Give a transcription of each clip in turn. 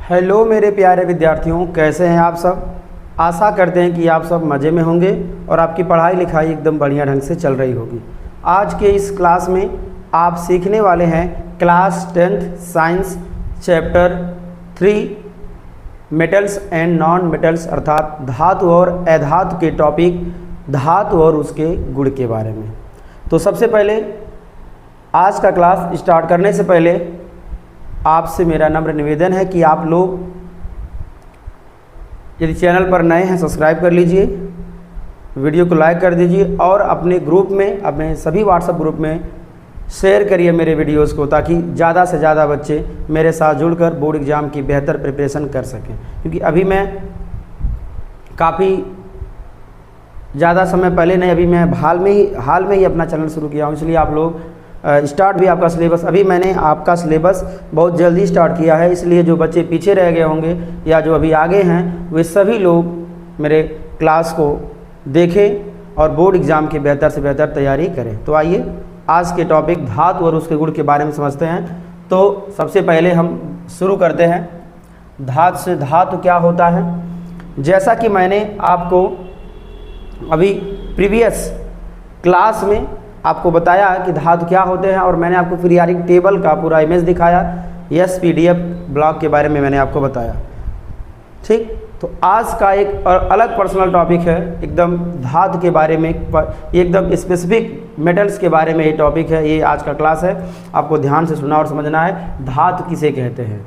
Hello मेरे प्यारे विद्यार्थियों, कैसे हैं आप सब। आशा करते हैं कि आप सब मज़े में होंगे और आपकी पढ़ाई लिखाई एकदम बढ़िया ढंग से चल रही होगी। आज के इस क्लास में आप सीखने वाले हैं class 10th science chapter 3 metals and non metals अर्थात धातु और अधातु के टॉपिक धातु और उसके गुण के बारे में। तो सबसे पहले आज का क्लास स्टार्ट करने से पहले आपसे मेरा नम्र निवेदन है कि आप लोग यदि चैनल पर नए हैं सब्सक्राइब कर लीजिए, वीडियो को लाइक कर दीजिए और अपने ग्रुप में, अपने सभी व्हाट्सएप ग्रुप में शेयर करिए मेरे वीडियोस को, ताकि ज़्यादा से ज़्यादा बच्चे मेरे साथ जुड़कर बोर्ड एग्ज़ाम की बेहतर प्रिपरेशन कर सकें। क्योंकि अभी मैं काफ़ी ज़्यादा समय पहले नहीं, अभी मैं हाल में ही अपना चैनल शुरू किया हूँ, इसलिए आप लोग स्टार्ट भी आपका सिलेबस, अभी मैंने आपका सिलेबस बहुत जल्दी स्टार्ट किया है, इसलिए जो बच्चे पीछे रह गए होंगे या जो अभी आगे हैं वे सभी लोग मेरे क्लास को देखें और बोर्ड एग्ज़ाम की बेहतर से बेहतर तैयारी करें। तो आइए आज के टॉपिक धातु और उसके गुण के बारे में समझते हैं। तो सबसे पहले हम शुरू करते हैं धातु से। धातु क्या होता है? जैसा कि मैंने आपको अभी प्रीवियस क्लास में आपको बताया कि धातु क्या होते हैं और मैंने आपको पीरियोडिक टेबल का पूरा इमेज दिखाया, यस PDF ब्लॉक के बारे में मैंने आपको बताया। ठीक, तो आज का एक और अलग पर्सनल टॉपिक है, एकदम धातु के बारे में, एकदम स्पेसिफिक मेटल्स के बारे में ये टॉपिक है, ये आज का क्लास है। आपको ध्यान से सुनना और समझना है धातु किसे कहते हैं।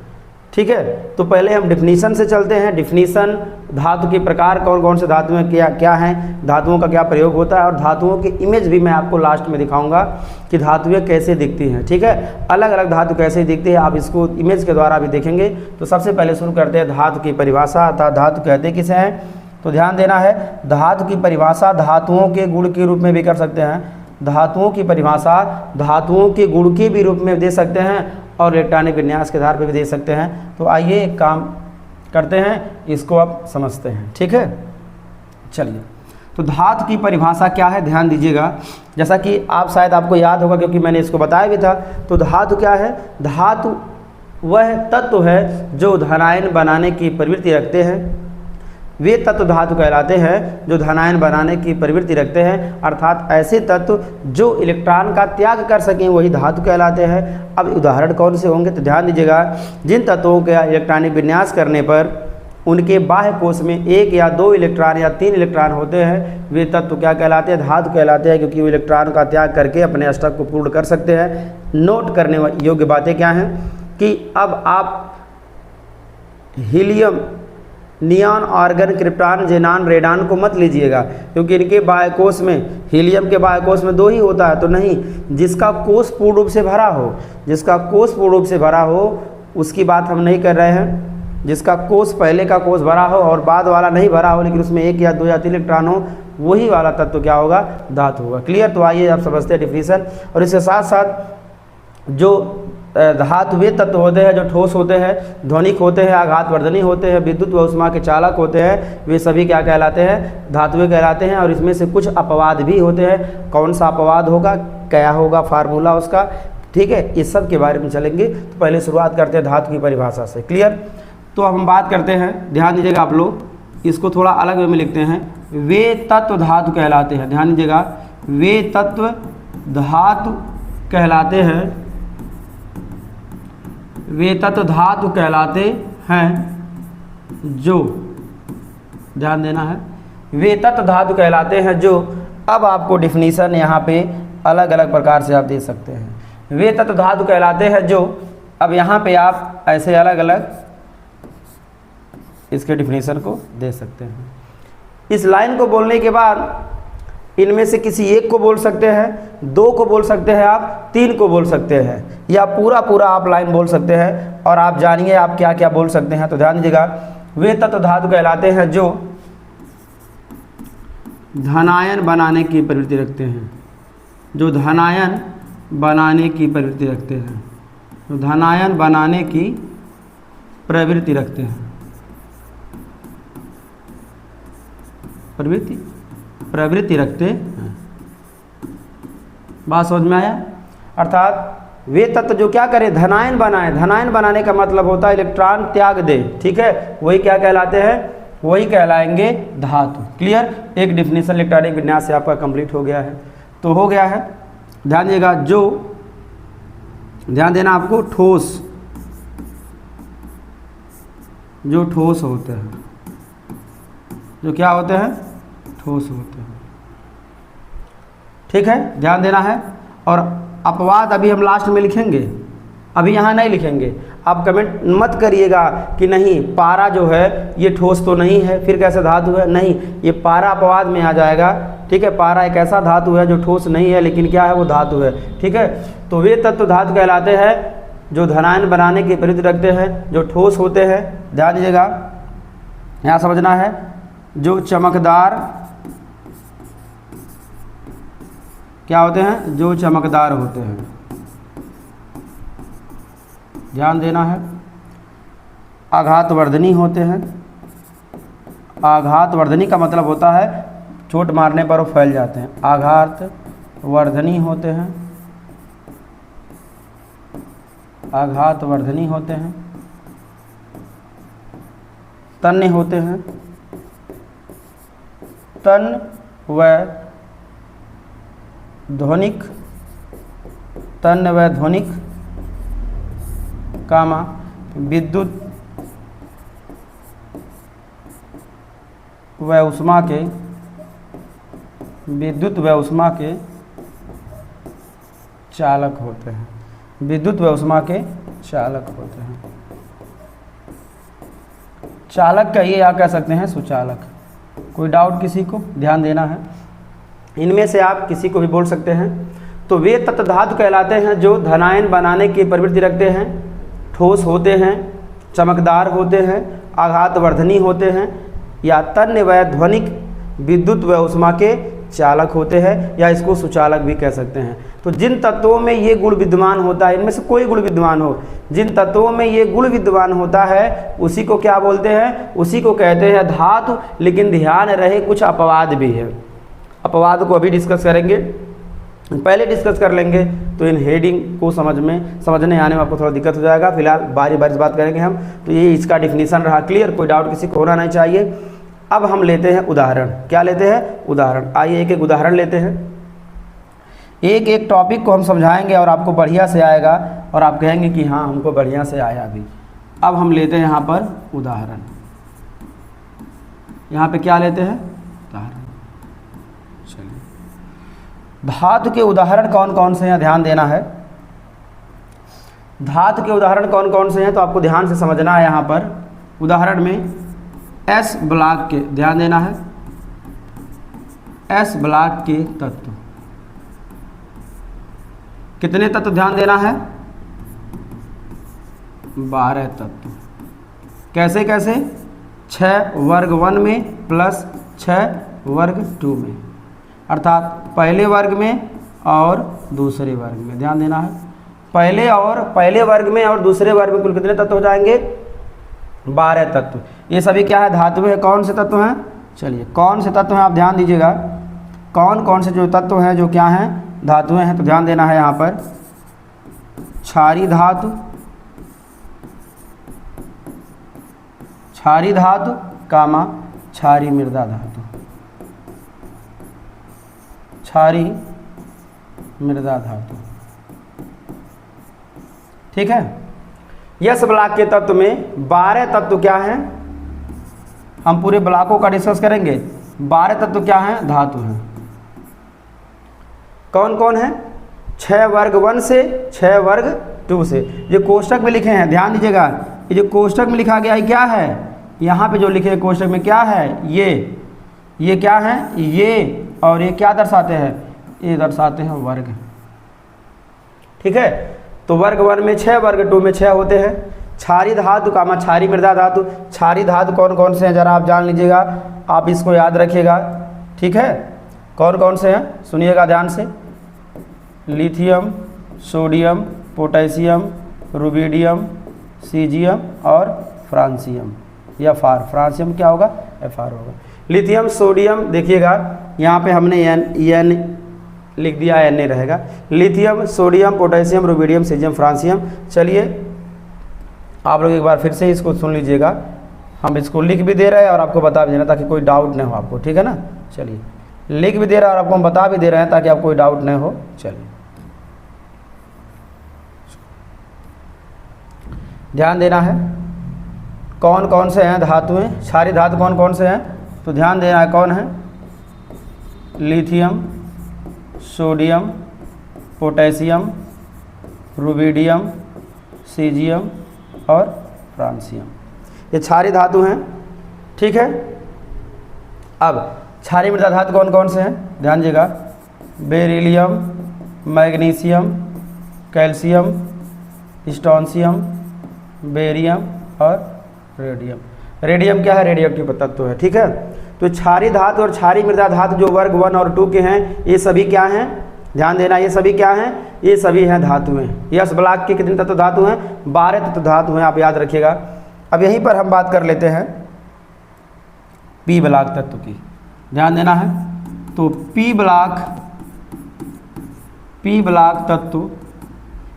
ठीक है, तो पहले हम डिफिनीशन से चलते हैं। डिफिनीशन, धातु के प्रकार कौन कौन से धातु में क्या क्या हैं, धातुओं का क्या प्रयोग होता है और धातुओं की इमेज भी मैं आपको लास्ट में दिखाऊंगा कि धातुएं कैसे दिखती हैं। ठीक है, अलग अलग धातु कैसे दिखती है आप इसको इमेज के द्वारा भी देखेंगे। तो सबसे पहले शुरू करते हैं धातु की परिभाषा, अर्थात धातु कहते किसे हैं। तो ध्यान देना है, धातु की परिभाषा धातुओं के गुण के रूप में भी कर सकते हैं, धातुओं की परिभाषा धातुओं के गुण के भी रूप में दे सकते हैं और इलेक्ट्रॉनिक विन्यास के आधार पर भी दे सकते हैं। तो आइए एक काम करते हैं, इसको आप समझते हैं। ठीक है, चलिए। तो धातु की परिभाषा क्या है, ध्यान दीजिएगा। जैसा कि आप शायद आपको याद होगा क्योंकि मैंने इसको बताया भी था। तो धातु क्या है? धातु वह तत्व है जो धनायन बनाने की प्रवृत्ति रखते हैं। वे तत्व धातु कहलाते हैं जो धनायन बनाने की प्रवृत्ति रखते हैं, अर्थात ऐसे तत्व जो इलेक्ट्रॉन का त्याग कर सकें वही धातु कहलाते हैं। अब उदाहरण कौन से होंगे, तो ध्यान दीजिएगा। जिन तत्वों का इलेक्ट्रॉनिक विन्यास करने पर उनके बाह्य कोश में 1 या 2 इलेक्ट्रॉन या 3 इलेक्ट्रॉन होते हैं, वे तत्व क्या कहलाते हैं? धातु कहलाते हैं, क्योंकि वो इलेक्ट्रॉन का त्याग करके अपने अष्टक को पूर्ण कर सकते हैं। नोट करने योग्य बातें क्या हैं कि अब आप helium, neon, argon, krypton, xenon, radon को मत लीजिएगा, क्योंकि इनके बाह्यकोश में, हीलियम के बाह्यकोश में 2 ही होता है। तो नहीं, जिसका कोश पूर्ण रूप से भरा हो, जिसका कोश पूर्ण रूप से भरा हो उसकी बात हम नहीं कर रहे हैं। जिसका कोश, पहले का कोश भरा हो और बाद वाला नहीं भरा हो लेकिन उसमें 1 या 2 या 3 इलेक्ट्रॉन हो, वही वाला तत्व क्या होगा? धातु होगा। क्लियर? तो आइए आप समझते हैं डिफिनीशन। और इसके साथ साथ जो धातु वे तत्व होते हैं जो ठोस होते हैं, ध्वनिक होते हैं, आघातवर्धनी होते हैं, विद्युत व ऊष्मा के चालक होते हैं, वे सभी क्या कहलाते हैं? धातुएं कहलाते हैं। और इसमें से कुछ अपवाद भी होते हैं। कौन सा अपवाद होगा, क्या होगा फार्मूला उसका, ठीक है, इस सब के बारे में चलेंगे। तो पहले शुरुआत करते हैं धातु की परिभाषा से। क्लियर? तो हम बात करते हैं, ध्यान दीजिएगा आप लोग, इसको थोड़ा अलग वे में लिखते हैं। वे तत्व धातु कहलाते हैं। ध्यान दीजिएगा, वे तत्व धातु कहलाते हैं, वे तत्व धातु कहलाते हैं जो, ध्यान देना है, वे तत्व धातु कहलाते हैं जो, अब आपको डिफिनीशन यहाँ पे अलग अलग प्रकार से आप दे सकते हैं। वे तत्व धातु कहलाते हैं जो, अब यहाँ पे आप ऐसे अलग अलग इसके डिफिनीशन को दे सकते हैं। इस लाइन को बोलने के बाद इनमें से किसी एक को बोल सकते हैं, 2 को बोल सकते हैं, आप 3 को बोल सकते हैं, या पूरा आप लाइन बोल सकते हैं। और आप जानिए आप क्या क्या बोल सकते हैं। तो ध्यान दीजिएगा, वे तत्व धातु कहलाते हैं जो धनायन बनाने की प्रवृत्ति रखते हैं, जो धनायन बनाने की प्रवृत्ति रखते हैं, जो धनायन बनाने की प्रवृत्ति रखते हैं, प्रवृत्ति रखते हैं। बात समझ में आया? अर्थात वे तत्व जो क्या करें, धनायन बनाए। धनायन बनाने का मतलब होता है इलेक्ट्रॉन त्याग दे, ठीक है, वही क्या कहलाते हैं, वही कहलाएंगे धातु। क्लियर। एक डिफिनीशन इलेक्ट्रॉनिक विन्यास से आपका कंप्लीट हो गया है। तो हो गया है, ध्यान दीजिएगा, जो ध्यान देना आपको, ठोस, जो ठोस होते हैं, जो क्या होते हैं, ठोस होते हैं, ठीक है, ध्यान देना है। और अपवाद अभी हम लास्ट में लिखेंगे, अभी यहाँ नहीं लिखेंगे। आप कमेंट मत करिएगा कि नहीं पारा जो है ये ठोस तो नहीं है, फिर कैसे धातु है, नहीं, ये पारा अपवाद में आ जाएगा, ठीक है। पारा एक ऐसा धातु है जो ठोस नहीं है लेकिन क्या है, वो धातु है, ठीक है। तो वे तत्व धातु कहलाते हैं जो धनायन बनाने की प्रवृत्ति रखते हैं, जो ठोस होते हैं। ध्यान दीजिएगा, यहाँ समझना है, जो चमकदार क्या होते हैं, जो चमकदार होते हैं, ध्यान देना है। आघातवर्धनी होते हैं। आघातवर्धनी का मतलब होता है चोट मारने पर वो फैल जाते हैं। आघातवर्धनी होते हैं, आघातवर्धनी होते हैं। तन्य होते हैं, तन व ध्वनिक, तन्य व ध्वनिक, कामा विद्युत व उष्मा के, विद्युत व उष्मा के चालक होते हैं। विद्युत व उष्मा के चालक होते हैं। चालक का ये या कह सकते हैं सुचालक। कोई डाउट किसी को, ध्यान देना है, इनमें से आप किसी को भी बोल सकते हैं। तो वे तत्व धातु कहलाते हैं जो धनायन बनाने की प्रवृत्ति रखते हैं, ठोस होते हैं, चमकदार होते हैं, आघातवर्धनी होते हैं, या तन्य व ध्वनिक, विद्युत व उष्मा के चालक होते हैं, या इसको सुचालक भी कह सकते हैं। तो जिन तत्वों में ये गुण विद्यमान होता है, इनमें से कोई गुण विद्यमान हो, जिन तत्वों में ये गुण विद्यमान होता है उसी को क्या बोलते हैं, उसी को कहते हैं धातु। लेकिन ध्यान रहे कुछ अपवाद भी है, अपवाद को अभी डिस्कस करेंगे, पहले डिस्कस कर लेंगे तो इन हेडिंग को समझने आने में आपको थोड़ा दिक्कत हो जाएगा। फिलहाल बारी बारी से बात करेंगे हम। तो ये इसका डिफिनीशन रहा, क्लियर, कोई डाउट किसी को होना नहीं चाहिए। अब हम लेते हैं उदाहरण। क्या लेते हैं, उदाहरण। आइए एक एक उदाहरण लेते हैं। एक एक टॉपिक को हम समझाएंगे और आपको बढ़िया से आएगा और आप कहेंगे कि हाँ हमको बढ़िया से आया अभी। अब हम लेते हैं यहाँ पर उदाहरण। यहाँ पे क्या लेते हैं, उदाहरण। चलिए, धातु के उदाहरण कौन कौन से हैं, ध्यान देना है। धातु के उदाहरण कौन कौन से हैं तो आपको ध्यान से समझना है। यहाँ पर उदाहरण में एस ब्लॉक के, ध्यान देना है, एस ब्लॉक के तत्व। कितने तत्व ध्यान देना है, 12 तत्व। कैसे कैसे, 6 वर्ग 1 में प्लस 6 वर्ग 2 में, अर्थात पहले वर्ग में और दूसरे वर्ग में। ध्यान देना है, पहले वर्ग में और दूसरे वर्ग में कुल कितने तत्व हो जाएंगे, 12 तत्व। ये सभी क्या है, धातु है। कौन से तत्व हैं, चलिए कौन से तत्व हैं आप ध्यान दीजिएगा। कौन कौन से जो तत्व हैं जो क्या हैं, धातुएं हैं। तो ध्यान देना है यहाँ पर क्षारीय धातु, क्षारीय धातु कामा क्षारीय मृदा धातु, क्षारीय मृदा धातु, ठीक है। यस ब्लॉक के तत्व में 12 तत्व क्या हैं, हम पूरे ब्लॉकों का डिस्कस करेंगे। 12 तत्व क्या हैं, धातु हैं। कौन कौन है, 6 वर्ग 1 से 6 वर्ग 2 से। जो कोष्टक में लिखे हैं ध्यान दीजिएगा, ये जो कोष्टक में लिखा गया है क्या है, यहाँ पे जो लिखे हैं कोष्टक में क्या है, ये क्या है, ये और ये क्या दर्शाते हैं, ये दर्शाते हैं वर्ग, ठीक है। तो वर्ग 1 में 6, वर्ग 2 में 6 होते हैं। क्षारीय धातु कामा क्षारीय मृदा धातु। क्षारीय धातु कौन कौन से हैं जरा आप जान लीजिएगा, आप इसको याद रखिएगा, ठीक है। कौन कौन से हैं सुनिएगा ध्यान से, lithium, sodium, potassium, rubidium, caesium और फ्रांसियम, या फ्रांसियम क्या होगा, FR होगा। लिथियम, सोडियम, देखिएगा यहाँ पे हमने लिख दिया, Na रहेगा। Lithium, sodium, potassium, rubidium, caesium, francium. चलिए आप लोग एक बार फिर से इसको सुन लीजिएगा, हम इसको लिख भी दे रहे हैं और आपको बता भी दे रहे हैं ताकि कोई डाउट नहीं हो आपको, ठीक है ना। चलिए लिख भी दे रहे हैं और आपको हम बता भी दे रहे हैं ताकि आपको कोई डाउट नहीं हो। चलिए ध्यान देना है कौन कौन से हैं धातुएं, क्षारीय धातु कौन कौन से हैं, तो ध्यान देना है कौन है, lithium, sodium, potassium, rubidium, caesium और फ्रांसियम, ये क्षारीय धातु हैं, ठीक है। अब क्षारीय मृदा धातु कौन कौन से हैं, ध्यान दीजिएगा, beryllium, magnesium, calcium, strontium, barium और रेडियम। रेडियम क्या है, रेडियो एक्टिव तत्व है, ठीक है। तो क्षारीय धातु और क्षारीय मृदा धातु जो वर्ग 1 और 2 के हैं, ये सभी क्या हैं, ध्यान देना, ये सभी क्या हैं, ये सभी हैं धातुएं। यस ब्लॉक के कितने तत्व धातु हैं, 12 तत्व धातु हैं, आप याद रखिएगा। अब यहीं पर हम बात कर लेते हैं पी ब्लॉक तत्व की, ध्यान देना है। तो पी ब्लॉक तत्व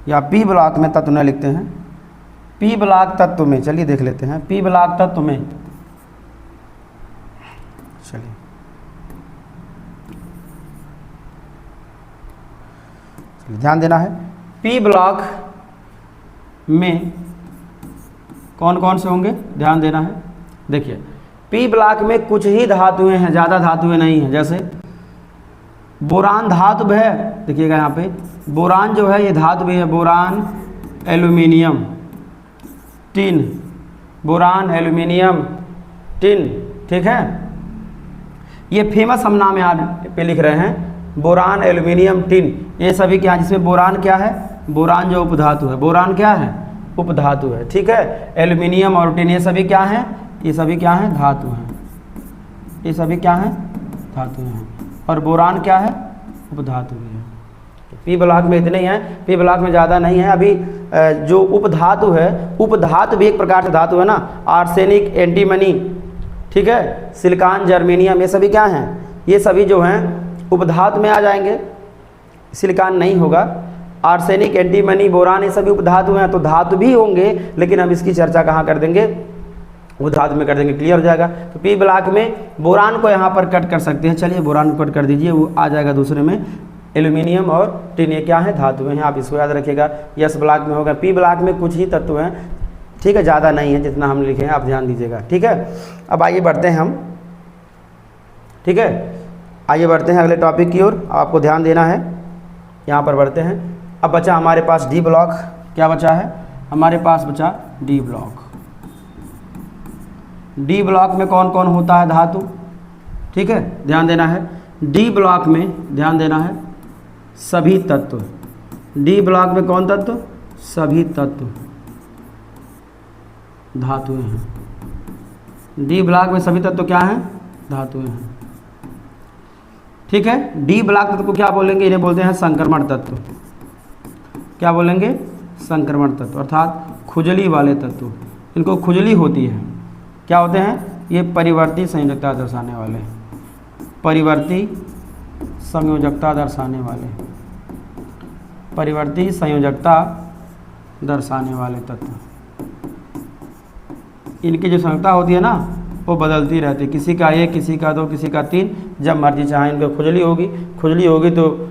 या पी ब्लॉक में तत्व न लिखते हैं, पी ब्लॉक तत्व में, चलिए देख लेते हैं पी ब्लॉक तत्व में। चलिए ध्यान देना है, पी ब्लॉक में कौन कौन से होंगे, ध्यान देना है। देखिए पी ब्लॉक में कुछ ही धातुएं हैं, ज़्यादा धातुएं नहीं हैं। जैसे बोरान धातु है, देखिएगा यहाँ पे बोरान जो है ये धातु भी है, boron, aluminium, tin, boron, aluminium, tin, ठीक है। ये फेमस हम नाम यहाँ पे लिख रहे हैं, बोरान, एल्यूमिनियम, टिन, ये सभी क्या है, जिसमें बोरान क्या है, बोरान जो उपधातु है, बोरान क्या है, उपधातु है, ठीक है। एल्यूमिनियम और टिन ये सभी क्या हैं, ये सभी क्या हैं, धातु हैं, ये सभी क्या हैं, धातु हैं। और बोरान क्या है, उपधातु भी है। पी ब्लॉक में इतने ही हैं, पी ब्लॉक में ज़्यादा नहीं है। अभी जो उपधातु है, उपधातु भी एक प्रकार से धातु है ना, आर्सेनिक, एंटीमनी, ठीक है, सिलिकॉन, जर्मेनियम, ये सभी क्या हैं, ये सभी जो हैं उपधातु में आ जाएंगे। सिलिकॉन नहीं होगा, आर्सेनिक, एंटीमनी, बोरान, ये सभी उपधातु हैं, तो धातु भी होंगे, लेकिन हम इसकी चर्चा कहाँ कर देंगे, वो धातु में कर देंगे, क्लियर हो जाएगा। तो पी ब्लॉक में बोरान को यहाँ पर कट कर सकते हैं, चलिए बोरान को कट कर दीजिए, वो आ जाएगा दूसरे में। एल्यूमिनियम और टिन ये क्या है, धातुएं हैं, आप इसको याद रखिएगा। यस ब्लॉक में होगा, पी ब्लॉक में कुछ ही तत्व हैं, ठीक है, ज़्यादा नहीं है जितना हम लिखे हैं, आप ध्यान दीजिएगा, ठीक है। अब आइए बढ़ते हैं हम, ठीक है, आइए बढ़ते हैं अगले टॉपिक की ओर, आपको ध्यान देना है, यहाँ पर बढ़ते हैं। अब बचा हमारे पास डी ब्लॉक, क्या बचा है, हमारे पास बचा डी ब्लॉक। डी ब्लॉक में कौन कौन होता है धातु, ठीक है, ध्यान देना है। डी ब्लॉक में ध्यान देना है सभी तत्व, डी ब्लॉक में कौन तत्व, सभी तत्व धातुएं हैं। डी ब्लॉक में सभी तत्व क्या हैं, धातुएं हैं, ठीक है। डी ब्लॉक तत्व को क्या बोलेंगे, इन्हें बोलते हैं संक्रमण तत्व। क्या बोलेंगे, संक्रमण तत्व, अर्थात खुजली वाले तत्व, इनको खुजली होती है, क्या होते हैं, ये परिवर्ती संयोजकता दर्शाने वाले, परिवर्ती संयोजकता दर्शाने वाले, परिवर्ती संयोजकता दर्शाने वाले तत्व। इनकी जो संयोजकता होती है ना, वो बदलती रहती है, किसी का 1, किसी का 2, किसी का 3, जब मर्जी चाहे इनको खुजली होगी, खुजली होगी तो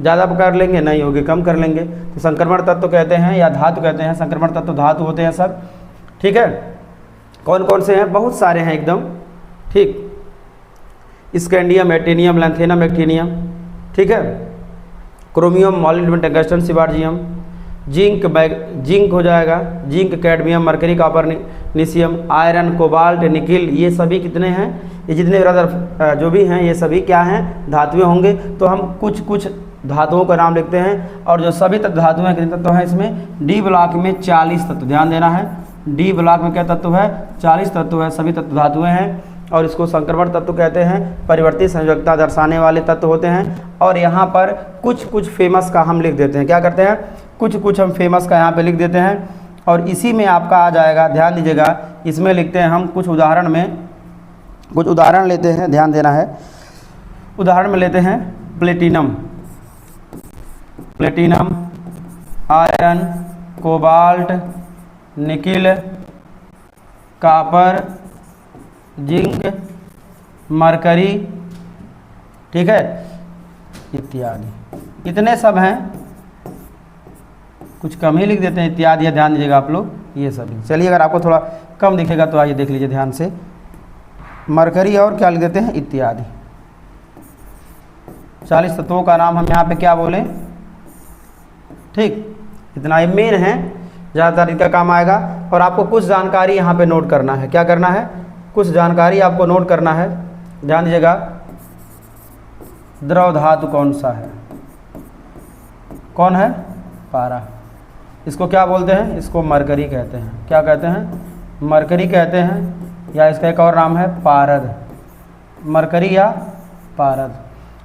ज़्यादा कर लेंगे, नहीं होगी कम कर लेंगे, तो संक्रमण तत्व कहते हैं या धातु कहते हैं। संक्रमण तत्व धातु होते हैं सब, ठीक है। कौन कौन से हैं, बहुत सारे हैं एकदम, ठीक, स्कैंडियम, एटेनियम, लैंथेनम, एक्टिनियम, ठीक है, chromium, molybdenum, tungsten, seaborgium, zinc हो जाएगा, जिंक, कैडमियम, मरकरी, कॉपर, निशियम, आयरन, कोबाल्ट, निकिल, ये सभी कितने हैं, ये जितने ब्रदर जो भी हैं ये सभी क्या हैं, धातुएं होंगे। तो हम कुछ कुछ धातुओं का नाम लिखते हैं, और जो सभी तत्व धातुएं हैं, कितने तत्व हैं इसमें, डी ब्लॉक में 40 तत्व, ध्यान देना है। डी ब्लॉक में क्या तत्व है, 40 तत्व है, सभी तत्व धातुएं हैं, और इसको संक्रमण तत्व कहते हैं, परिवर्ती संयोजकता दर्शाने वाले तत्व होते हैं। और यहाँ पर कुछ कुछ फेमस का हम लिख देते हैं, क्या करते हैं, कुछ कुछ हम फेमस का यहाँ पे लिख देते हैं, और इसी में आपका आ जाएगा, ध्यान दीजिएगा, इसमें लिखते हैं हम कुछ उदाहरण में, कुछ उदाहरण लेते हैं, ध्यान देना है। उदाहरण में लेते हैं platinum, platinum, iron, cobalt, nickel, copper, zinc, mercury, ठीक है, इत्यादि। इतने सब हैं, कुछ कम ही लिख देते हैं इत्यादि, ध्यान दीजिएगा आप लोग, ये सभी। चलिए अगर आपको थोड़ा कम दिखेगा तो आइए देख लीजिए ध्यान से। मरकरी और क्या लिख देते हैं, इत्यादि। 40 तत्वों का नाम हम यहाँ पे क्या बोलें, ठीक, इतना ही मेन है, ज़्यादातर इनका काम आएगा। और आपको कुछ जानकारी यहाँ पे नोट करना है। क्या करना है, कुछ जानकारी आपको नोट करना है, ध्यान दीजिएगा। द्रव धातु कौन सा है, कौन है, पारा। इसको क्या बोलते हैं, इसको मरकरी कहते हैं। क्या कहते हैं, मरकरी कहते हैं, या इसका एक और नाम है पारद, मरकरी या पारद।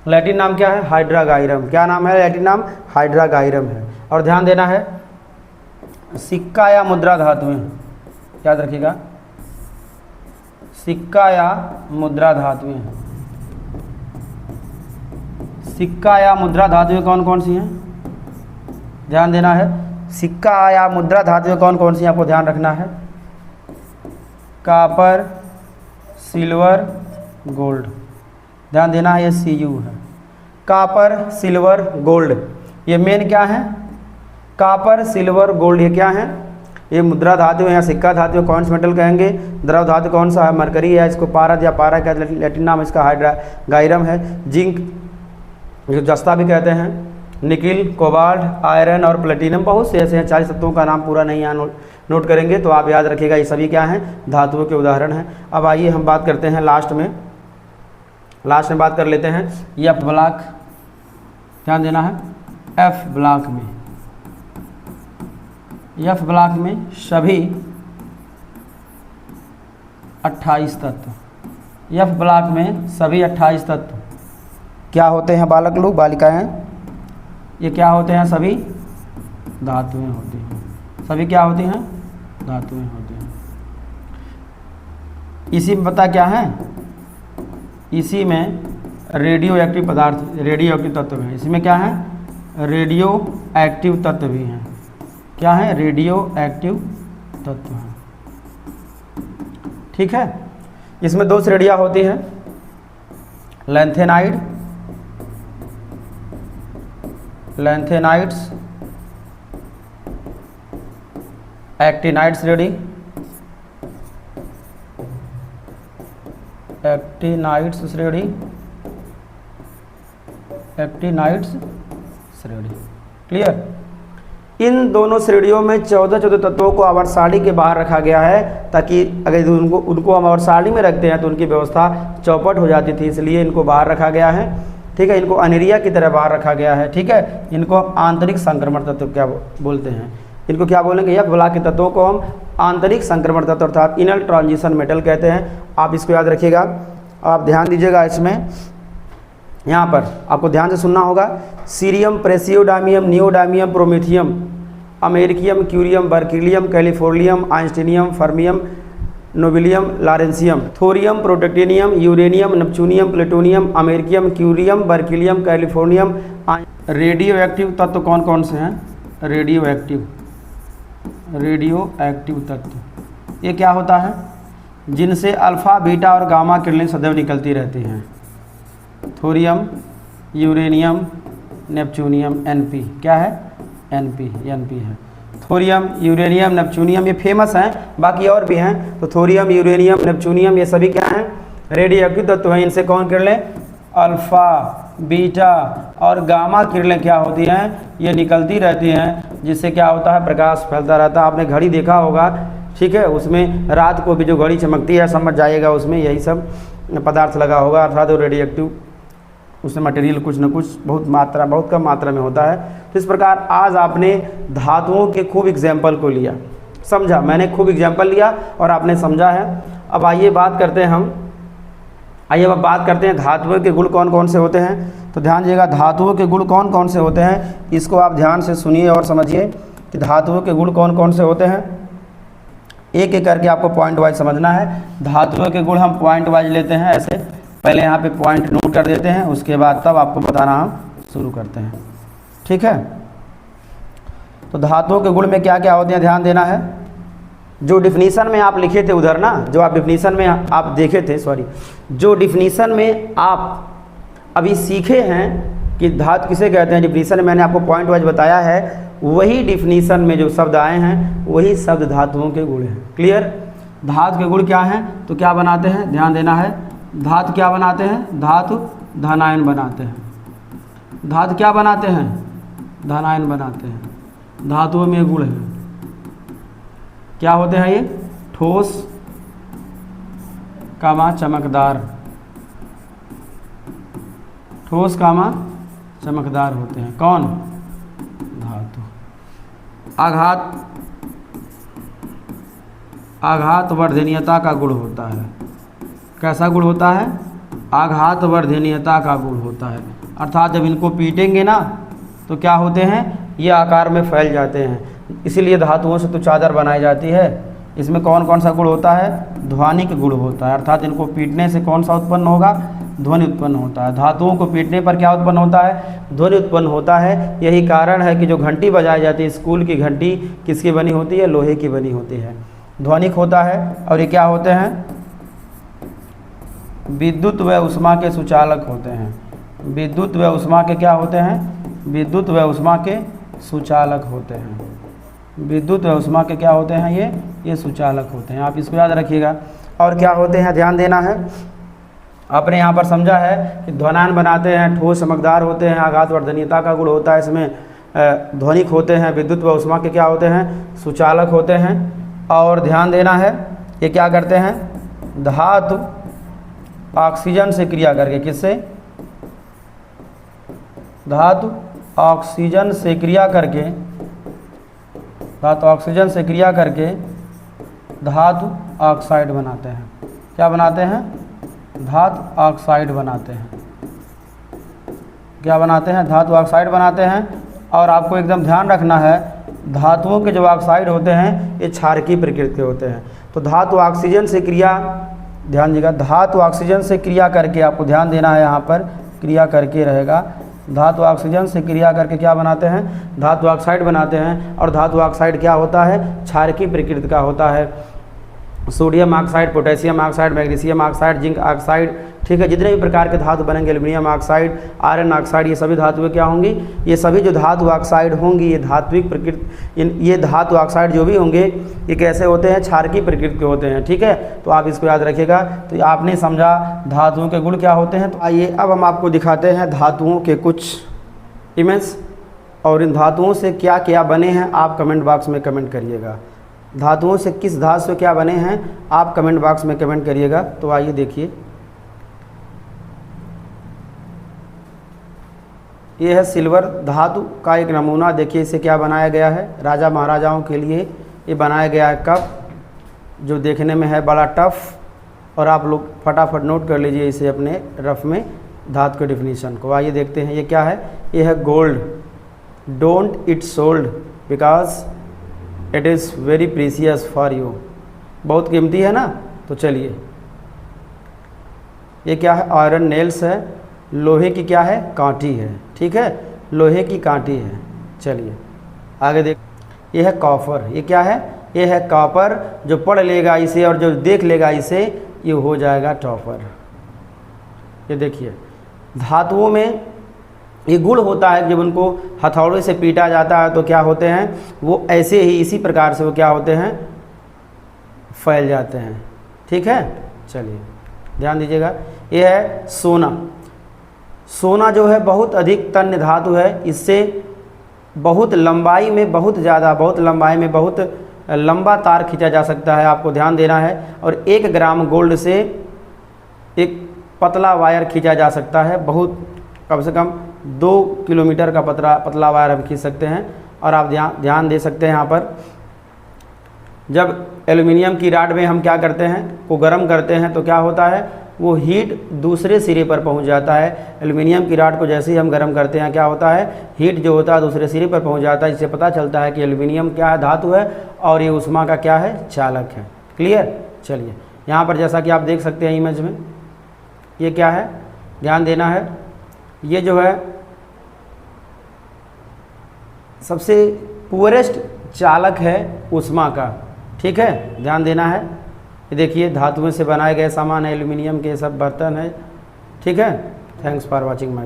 लैटिन नाम क्या है, हाइड्रागाइरम। क्या नाम है, लैटिन नाम हाइड्रागाइरम है। और ध्यान देना है, सिक्का या मुद्रा धातुएं, याद रखिएगा, सिक्का या मुद्रा धातुएं। सिक्का या मुद्रा धातुएं कौन कौन सी हैं, ध्यान देना है। सिक्का या मुद्रा धातुएं कौन कौन सी हैं, आपको ध्यान रखना है। कॉपर, सिल्वर, गोल्ड, ध्यान देना है, ये Cu है। कॉपर, सिल्वर, गोल्ड, ये मेन क्या है, कॉपर, सिल्वर, गोल्ड, ये क्या है, ये मुद्रा धातु है या सिक्का धातु, कौन सा मेटल कहेंगे। द्रव धातु कौन सा है, मरकरी है, इसको पारद या पारा का लैटिन नाम इसका हाइड्रागाइरम है। जिंक, जो जस्ता भी कहते हैं, निकिल, कोबाल्ट, आयरन और प्लेटिनम, बहुत से ऐसे हैं। 40 तत्वों का नाम पूरा नहीं यहाँ नोट करेंगे, तो आप याद रखिएगा, ये सभी क्या हैं, धातुओं के उदाहरण हैं। अब आइए हम बात करते हैं लास्ट में बात कर लेते हैं एफ ब्लॉक, ध्यान देना है। एफ ब्लॉक में सभी 28 तत्व, एफ ब्लॉक में सभी 28 तत्व क्या होते हैं, बालक लोग, बालिकाएं, ये क्या होते हैं, सभी धातुएं होती हैं। सभी क्या होती हैं, धातुएं होती हैं। इसी में पता क्या है, इसी में रेडियो एक्टिव पदार्थ, रेडियो एक्टिव तत्व हैं। इसमें क्या है, रेडियो एक्टिव तत्व भी हैं। क्या है, रेडियो एक्टिव तत्व हैं, ठीक है। इसमें 2 श्रेणियां होती हैं, लैंथेनाइड्स, एक्टिनाइड श्रेणी, एक्टिनाइड्स श्रेणी, क्लियर। इन दोनों श्रेणियों में 14 तत्वों को आवर्तसारणी के बाहर रखा गया है, ताकि अगर उनको हम आवर्तसारणी में रखते हैं तो उनकी व्यवस्था चौपट हो जाती थी, इसलिए इनको बाहर रखा गया है, ठीक है। इनको अनिरिया की तरह बाहर रखा गया है, ठीक है। इनको आंतरिक संक्रमण तत्व क्या बोलते हैं, इनको क्या बोलेंगे, एफ ब्लॉक के तत्वों को हम आंतरिक संक्रमण तत्व अर्थात इनर ट्रांजिशन मेटल कहते हैं। आप इसको याद रखिएगा। आप ध्यान दीजिएगा, इसमें यहाँ पर आपको ध्यान से सुनना होगा। Cerium, praseodymium, neodymium, promethium, americium, curium, berkelium, californium, einsteinium, fermium, nobelium, lawrencium, thorium, protactinium, uranium, neptunium, plutonium, americium, curium, berkelium, californium. Radioactive तत्व कौन कौन से हैं, रेडियो एक्टिव तत्व, ये क्या होता है, जिनसे अल्फ़ा, बीटा और गामा किरणें सदैव निकलती रहती हैं। थोरियम, यूरेनियम, नेपच्यूनियम, Np, क्या है, Np है। थोरियम, यूरेनियम, नेपच्यूनियम, ये फेमस हैं, बाकी और भी हैं। तो थोरियम, यूरेनियम, नेपच्यूनियम, ये सभी क्या हैं, रेडियो एक्टिव तत्व हैं। इनसे कौन किरणें, अल्फ़ा, बीटा और गामा किरणें क्या होती हैं, ये निकलती रहती हैं, जिससे क्या होता है, प्रकाश फैलता रहता है। आपने घड़ी देखा होगा, ठीक है, उसमें रात को भी जो घड़ी चमकती है, समझ जाइएगा उसमें यही सब पदार्थ लगा होगा, अर्थात वो रेडियो एक्टिव उसमें मटेरियल कुछ न कुछ बहुत कम मात्रा में होता है। तो इस प्रकार आज आपने धातुओं के खूब एग्जाम्पल को लिया, समझा, मैंने खूब एग्जाम्पल लिया और आपने समझा है। अब आइए बात करते हैं धातुओं के गुण कौन कौन से होते हैं। तो ध्यान दीजिएगा, धातुओं के गुण कौन कौन से होते हैं, इसको आप ध्यान से सुनिए और समझिए कि धातुओं के गुण कौन कौन से होते हैं। एक एक करके आपको पॉइंट वाइज समझना है। धातुओं के गुण हम पॉइंट वाइज लेते हैं, ऐसे पहले यहाँ पे पॉइंट नोट कर देते हैं, उसके बाद तब आपको बताना हम शुरू करते हैं, ठीक है। तो धातुओं के गुण में क्या क्या होते हैं ध्यान देना है। जो डिफिनीशन में आप लिखे थे उधर ना, जो आप डिफिनीशन में आप देखे थे, सॉरी, जो डिफिनीशन में आप अभी सीखे हैं कि धातु किसे कहते हैं, डिफिनीशन में मैंने आपको पॉइंट वाइज बताया है, वही डिफिनीशन में जो शब्द आए हैं वही शब्द धातुओं के गुण हैं। क्लियर। धातु के गुण क्या हैं, तो क्या बनाते हैं, ध्यान देना है। धातु क्या बनाते हैं, धातु धनायन बनाते हैं। धातु क्या बनाते हैं, धनायन बनाते हैं। धातुओं में गुण है, क्या होते हैं ये, ठोस कामा चमकदार, ठोस कामा चमकदार होते हैं। कौन, धातु। आघात वर्धनीयता का गुण होता है। कैसा गुण होता है, आघात वर्धनीयता का गुण होता है। अर्थात जब इनको पीटेंगे ना तो क्या होते हैं, ये आकार में फैल जाते हैं। इसीलिए धातुओं से तो चादर बनाई जाती है। इसमें कौन कौन सा गुण होता है, ध्वनिक गुण होता है। अर्थात इनको पीटने से कौन सा उत्पन्न होगा, ध्वनि उत्पन्न होता है। धातुओं को पीटने पर क्या उत्पन्न होता है, ध्वनि उत्पन्न होता है। यही कारण है कि जो घंटी बजाई जाती है, स्कूल की घंटी किसकी बनी होती है, लोहे की बनी होती है, ध्वनिक होता है। और ये क्या होते हैं, विद्युत व उष्मा के सुचालक होते हैं। विद्युत व उष्मा के क्या होते हैं, विद्युत व उष्मा के सुचालक होते हैं। विद्युत व उष्मा के क्या होते हैं, ये सुचालक होते हैं। आप इसको याद रखिएगा। और क्या होते हैं, ध्यान देना है। आपने यहाँ पर समझा है कि ध्वनायन बनाते हैं, ठोस चमकदार होते हैं, आघात वर्धनीयता का गुण होता है, इसमें ध्वनिक होते हैं, विद्युत व उष्मा के क्या होते हैं, सुचालक होते हैं। और ध्यान देना है, ये क्या करते हैं, धातु ऑक्सीजन से क्रिया करके, किससे, धातु ऑक्सीजन से क्रिया करके, धातु ऑक्सीजन से क्रिया करके धातु ऑक्साइड बनाते हैं। क्या बनाते हैं, धातु ऑक्साइड बनाते हैं। क्या बनाते हैं, धातु ऑक्साइड बनाते हैं। और आपको एकदम ध्यान रखना है, धातुओं के जो ऑक्साइड होते हैं ये क्षारकीय प्रकृति के होते हैं। तो धातु ऑक्सीजन से क्रिया, ध्यान दीजिएगा, धातु ऑक्सीजन से क्रिया करके, आपको ध्यान देना है, यहाँ पर क्रिया करके रहेगा। धातु ऑक्सीजन से क्रिया करके क्या बनाते हैं, धातु ऑक्साइड बनाते हैं। और धातु ऑक्साइड क्या होता है, क्षारकीय प्रकृति का होता है। Sodium oxide, potassium oxide, magnesium oxide, zinc oxide, ठीक है, जितने भी प्रकार के धातु बनेंगे, एल्युमिनियम ऑक्साइड, आयरन ऑक्साइड, ये सभी धातुएं क्या होंगी, ये सभी जो धातु ऑक्साइड होंगी ये धात्विक प्रकृति, ये धातु ऑक्साइड जो भी होंगे ये कैसे होते हैं, क्षारकीय प्रकृति के होते हैं। ठीक है, तो आप इसको याद रखिएगा। तो आपने समझा धातुओं के गुण क्या होते हैं। तो आइए अब हम आपको दिखाते हैं धातुओं के कुछ इमेज, और इन धातुओं से क्या क्या बने हैं आप कमेंट बॉक्स में कमेंट करिएगा। धातुओं से किस धातु से क्या बने हैं आप कमेंट बॉक्स में कमेंट करिएगा। तो आइए देखिए, ये है सिल्वर धातु का एक नमूना। देखिए इसे क्या बनाया गया है, राजा महाराजाओं के लिए ये बनाया गया है कप, जो देखने में है बड़ा टफ। और आप लोग फटाफट नोट कर लीजिए इसे अपने रफ में, धातु के डिफिनीशन को। आइए देखते हैं ये क्या है। ये है gold, don't it sold because it is very precious for you, बहुत कीमती है ना। तो चलिए, ये क्या है, आयरन नेल्स है, लोहे की क्या है, कांटी है। ठीक है, लोहे की कांटी है। चलिए आगे देख, ये है कॉपर, ये क्या है, ये है कॉपर। जो पढ़ लेगा इसे और जो देख लेगा इसे, ये हो जाएगा टॉपर। ये देखिए, धातुओं में ये गुण होता है, जब उनको हथौड़े से पीटा जाता है तो क्या होते हैं, वो ऐसे ही इसी प्रकार से वो क्या होते हैं, फैल जाते हैं। ठीक है, चलिए ध्यान दीजिएगा। ये है सोना। सोना जो है बहुत अधिक तन्य धातु है, इससे बहुत लंबाई में, बहुत ज़्यादा, बहुत लंबाई में बहुत लंबा तार खींचा जा सकता है, आपको ध्यान देना है। और 1 ग्राम गोल्ड से एक पतला वायर खींचा जा सकता है, बहुत कम से कम 2 किलोमीटर का पतला वायर हम खींच सकते हैं। और आप ध्यान दे सकते हैं यहाँ पर, जब एल्युमिनियम की राड में हम क्या करते हैं, को गर्म करते हैं तो क्या होता है, वो हीट दूसरे सिरे पर पहुंच जाता है। एल्युमिनियम की राड को जैसे ही हम गर्म करते हैं क्या होता है, हीट जो होता है दूसरे सिरे पर पहुंच जाता है। इससे पता चलता है कि एल्युमिनियम क्या है, धातु है, और ये उष्मा का क्या है, चालक है। क्लियर। चलिए यहाँ पर जैसा कि आप देख सकते हैं इमेज में, ये क्या है, ध्यान देना है। ये जो है सबसे पुअरेस्ट चालक है ऊष्मा का। ठीक है, ध्यान देना है। ये देखिए धातुओं से बनाए गए सामान है, एल्यूमिनियम के सब बर्तन है। ठीक है, थैंक्स फॉर वॉचिंग माय